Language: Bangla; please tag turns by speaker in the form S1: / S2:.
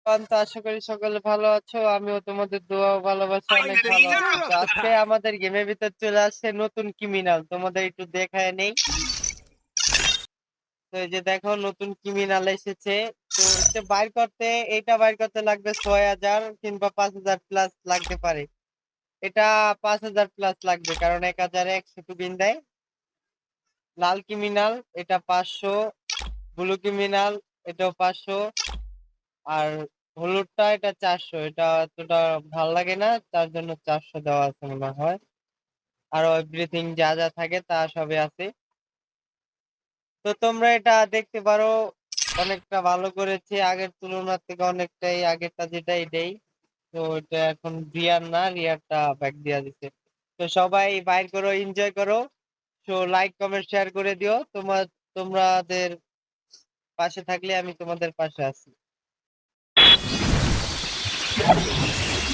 S1: তো আশা করি সকলে ভালো আছো। আমিও তোমাদের দোয়া ও ভালোবাসা অনেক ভালো আছি। তো আজকে আমাদের গেমের ভিতর চলে আসছে নতুন ক্রিমিনাল। তোমাদের একটু দেখায় নেই। তো এই যে দেখো নতুন ক্রিমিনাল এসেছে। তো এটা বাইর করতে লাগবে ৬,০০০ কিংবা ৫,০০০ প্লাস লাগতে পারে। এটা ৫,০০০ প্লাস লাগবে কারণ ১,০০০ এ ১০০ টোকেন দেয়। লাল ক্রিমিনাল এটা ৫০০, ব্লু ক্রিমিনাল এটাও ৫০০ আর হলুদটা এটা ৪০০। এটা এতটা ভাল লাগে না তার জন্য ৪০০ দেওয়া আছে মনে হয়। আরো এভরিথিং যা যা থাকে তা সবই আছে। তো তোমরা এটা দেখতে পারো, অনেকটা ভালো করেছে আগের তুলনার থেকে অনেকটাই। আগেরটা যেটা এটাই। তো এটা এখন রিয়ার না, রিয়ারটা ব্যাক দিয়া দিছে। তো সবাই বাইর করো, এনজয় করো। তো লাইক কমেন্ট শেয়ার করে দিও। তোমাদের পাশে থাকলে আমি তোমাদের পাশে আছি।